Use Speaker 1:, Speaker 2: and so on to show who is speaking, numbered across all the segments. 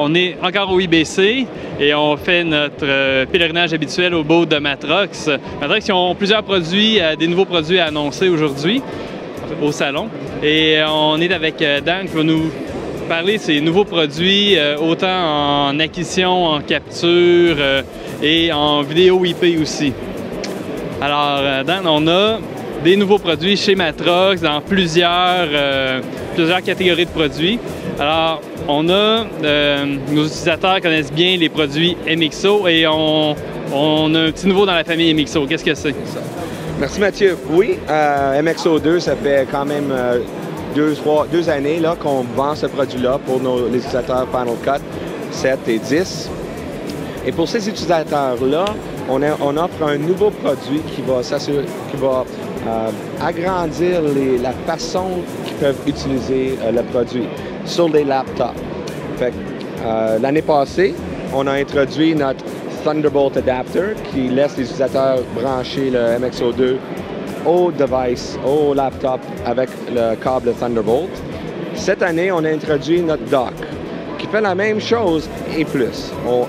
Speaker 1: On est encore au IBC et on fait notre pèlerinage habituel au boat de Matrox. Matrox, ils ont plusieurs produits, des nouveaux produits à annoncer aujourd'hui au salon. Et on est avec Dan qui va nous parler de ces nouveaux produits, autant en acquisition, en capture et en vidéo IP aussi. Alors, Dan, on a des nouveaux produits chez Matrox dans plusieurs catégories de produits. Alors, on a, nos utilisateurs connaissent bien les produits MXO et on a un petit nouveau dans la famille MXO. Qu'est-ce que c'est?
Speaker 2: Merci Mathieu. Oui, MXO2, ça fait quand même 2 années qu'on vend ce produit-là pour les utilisateurs Final Cut 7 et 10. Et pour ces utilisateurs-là, on offre un nouveau produit qui va agrandir la façon qu'ils peuvent utiliser le produit sur les laptops. L'année passée, on a introduit notre Thunderbolt Adapter qui laisse les utilisateurs brancher le MXO2 au device, au laptop avec le câble Thunderbolt. Cette année, on a introduit notre dock qui fait la même chose et plus. On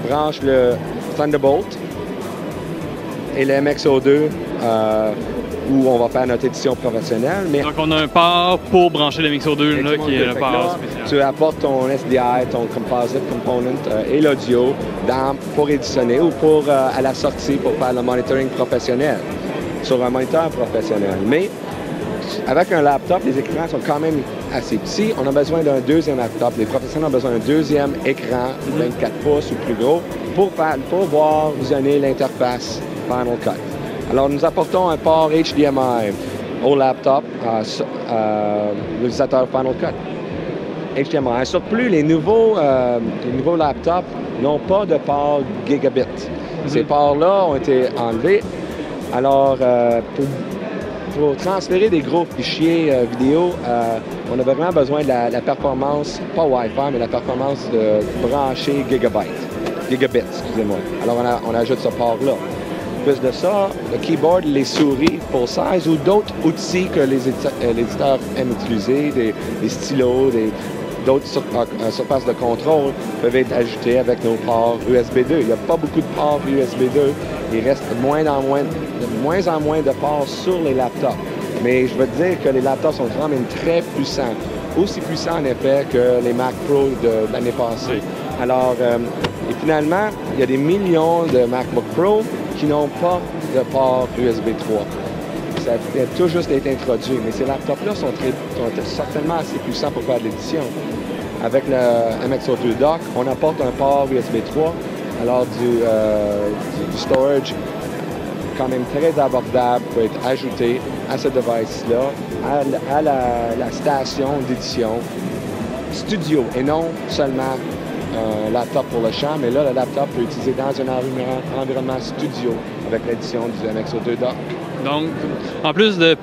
Speaker 2: branche le Thunderbolt et le MXO2 où on va faire notre édition professionnelle.
Speaker 1: Donc, on a un port pour brancher le MXO2 là, qui est le port spécial.
Speaker 2: Tu apportes ton SDI, ton Composite Component et l'audio pour éditionner ou pour à la sortie pour faire le monitoring professionnel sur un moniteur professionnel. Mais avec un laptop, les écrans sont quand même assez petits. On a besoin d'un deuxième laptop. Les professionnels ont besoin d'un deuxième écran 24 pouces ou plus gros pour voir visionner l'interface Final Cut. Alors, nous apportons un port HDMI au laptop, l'utilisateur Final Cut. HDMI. Surplus, les nouveaux laptops n'ont pas de port gigabit. Ces ports-là ont été enlevés. Alors, pour transférer des gros fichiers vidéo, on a vraiment besoin de la performance, pas Wi-Fi, mais la performance de brancher gigabit, excusez-moi. Alors, on ajoute ce port-là. Plus de ça, le keyboard, les souris full size ou d'autres outils que les éditeurs aiment utiliser, des stylos, d'autres surfaces de contrôle peuvent être ajoutés avec nos ports USB 2. Il n'y a pas beaucoup de ports USB 2. Il reste de moins en moins de ports sur les laptops. Mais je veux dire que les laptops sont quand même très puissants. Aussi puissants en effet que les Mac Pro de l'année passée. Alors, et finalement, il y a des millions de MacBook Pro qui n'ont pas de port USB 3. Ça vient tout juste d'être introduit, mais ces laptops-là sont certainement assez puissants pour faire de l'édition. Avec le MXO2 Dock, on apporte un port USB 3, alors du storage quand même très abordable peut être ajouté à ce device-là, à la station d'édition studio, et non seulement un laptop pour le champ, mais là, le laptop peut utiliser dans un environnement studio avec l'édition du MXO2 Dock.
Speaker 1: Donc,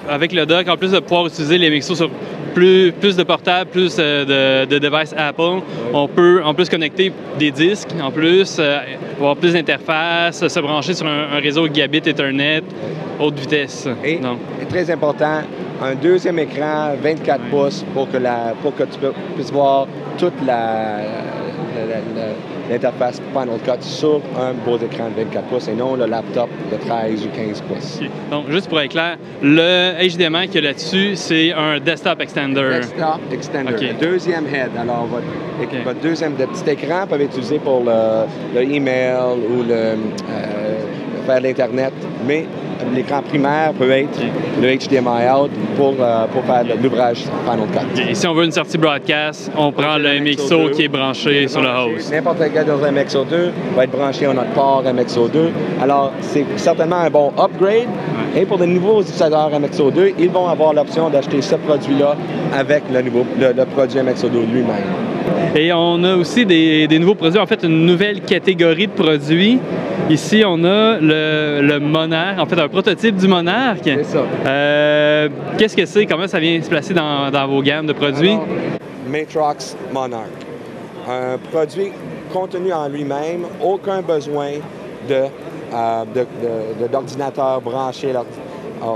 Speaker 1: avec le dock, en plus de pouvoir utiliser les MXO sur plus de portables, plus de devices Apple, on peut en plus connecter des disques, en plus avoir plus d'interfaces, se brancher sur un réseau gigabit Ethernet, haute vitesse.
Speaker 2: Et très important, un deuxième écran 24 pouces pour que tu puisses voir toute l'interface Final Cut sur un beau écran de 24 pouces et non le laptop de 13 ou 15 pouces.
Speaker 1: Okay. Donc, juste pour être clair, le HDMI qu'il y a là-dessus, c'est un desktop extender.
Speaker 2: Desktop extender,
Speaker 1: okay.
Speaker 2: Le deuxième head. Alors, votre deuxième petit écran peut être utilisé pour le email ou faire l'Internet, mais l'écran primaire peut être le HDMI out pour faire l'ouvrage Final Cut.
Speaker 1: Et si on veut une sortie broadcast, on prend le MXO qui est branché sur le host.
Speaker 2: N'importe quel dans un MXO2 va être branché à notre port MXO2. Alors, c'est certainement un bon upgrade. Et pour les nouveaux utilisateurs MXO2, ils vont avoir l'option d'acheter ce produit-là avec le produit MXO2 lui-même.
Speaker 1: Et on a aussi des nouveaux produits, en fait, une nouvelle catégorie de produits. Ici, on a le Monarch, en fait, un prototype du Monarch.
Speaker 2: C'est ça.
Speaker 1: Qu'est-ce que c'est? Comment ça vient se placer dans vos gammes de produits?
Speaker 2: Alors, Matrox Monarch. Un produit contenu en lui-même, aucun besoin d'ordinateur branché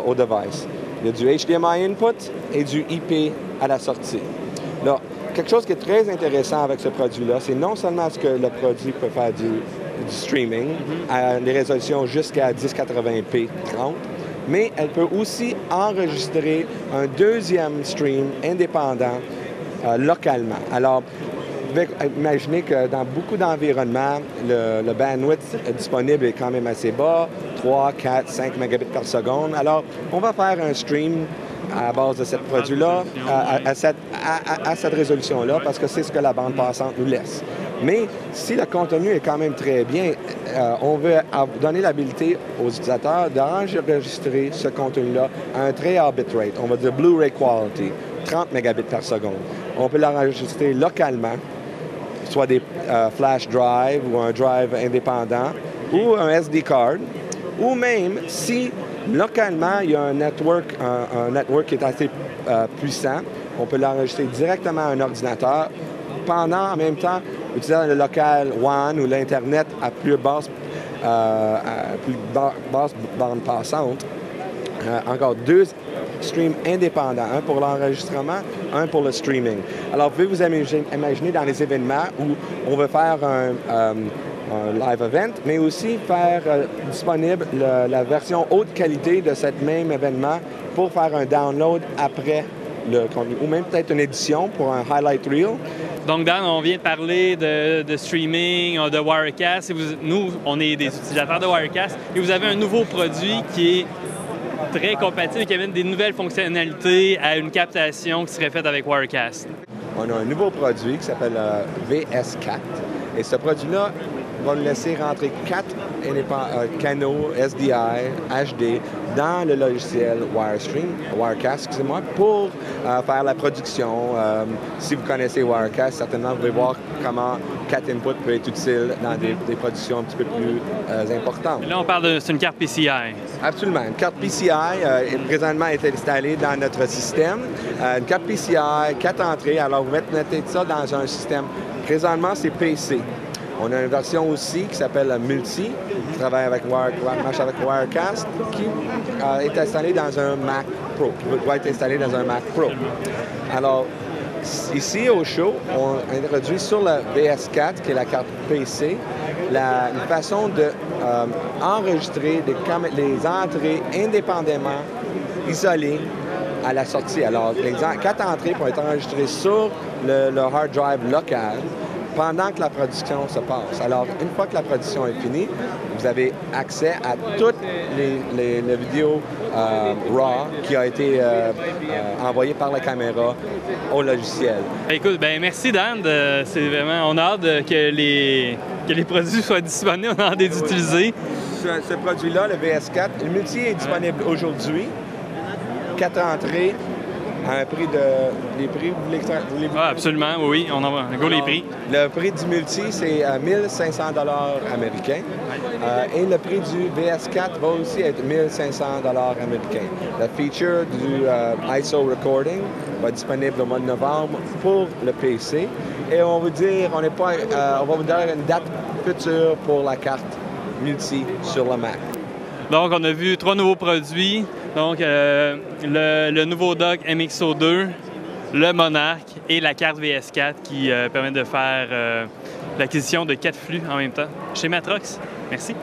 Speaker 2: au device. Il y a du HDMI input et du IP à la sortie. Là, quelque chose qui est très intéressant avec ce produit-là, c'est non seulement ce que le produit peut faire du streaming à des résolutions jusqu'à 1080p 30, mais elle peut aussi enregistrer un deuxième stream indépendant localement. Alors, vous pouvez imaginer que dans beaucoup d'environnements, le bandwidth disponible est quand même assez bas, 3, 4, 5 mégabits par seconde. Alors, on va faire un stream à base de ce produit-là, à cette résolution-là, parce que c'est ce que la bande passante nous laisse. Mais si le contenu est quand même très bien, on veut donner l'habilité aux utilisateurs d'enregistrer ce contenu-là à un très haut bitrate, on va dire Blu-ray quality, 30 mégabits par seconde. On peut l'enregistrer localement, soit des flash drive ou un drive indépendant, ou un SD card, ou même si localement il y a un network qui est assez puissant, on peut l'enregistrer directement à un ordinateur pendant en même temps utilisant le local WAN ou l'Internet à plus basse bande passante. Encore deux streams indépendants, un pour l'enregistrement, un pour le streaming. Alors, vous pouvez vous imaginer dans les événements où on veut faire un live event, mais aussi faire disponible la version haute qualité de cet même événement pour faire un download après le contenu, ou même peut-être une édition pour un highlight reel.
Speaker 1: Donc, Dan, on vient de parler de streaming, de Wirecast. Nous, on est des utilisateurs de Wirecast et vous avez un nouveau produit qui est très compatible et qui amène des nouvelles fonctionnalités à une captation qui serait faite avec Wirecast.
Speaker 2: On a un nouveau produit qui s'appelle VS4 et ce produit-là va nous laisser rentrer 4 canaux SDI, HD dans le logiciel Wirecast, excusez-moi, pour faire la production. Si vous connaissez Wirecast, certainement vous pouvez voir comment 4 inputs peut être utile dans des productions un petit peu plus importantes.
Speaker 1: Et là, on parle c'est une carte PCI.
Speaker 2: Absolument. Une carte PCI présentement est installée dans notre système. Une carte PCI, 4 entrées. Alors, vous mettez ça dans un système. Présentement, c'est PC. On a une version aussi qui s'appelle Multi, qui travaille avec Wirecast, qui est installée dans un Mac Pro, qui doit être installé dans un Mac Pro. Alors, ici au show, on introduit sur le VS4, qui est la carte PC, une façon de enregistrer les entrées indépendamment, isolées à la sortie. Alors, les 4 entrées pour être enregistrées sur le hard drive local, pendant que la production se passe. Alors, une fois que la production est finie, vous avez accès à toutes les vidéos RAW qui ont été envoyées par la caméra au logiciel.
Speaker 1: Écoute, ben merci Dan. C'est vraiment, on a hâte que les produits soient disponibles, on a hâte de les utiliser.
Speaker 2: Ce produit-là, le VS4, le multi est disponible aujourd'hui. 4 entrées. À un prix de... Les prix, vous voulez...
Speaker 1: Ah, absolument, oui, on envoie les prix.
Speaker 2: Le prix du multi, c'est 1500 $ américains. Et le prix du VS4 va aussi être 1500 $ américains. Le feature du ISO recording va être disponible au mois de novembre pour le PC. Et on va vous donner une date future pour la carte multi sur le Mac.
Speaker 1: Donc, on a vu 3 nouveaux produits. Donc, le nouveau dock MXO2, le Monarch et la carte VS4 qui permet de faire l'acquisition de 4 flux en même temps chez Matrox. Merci.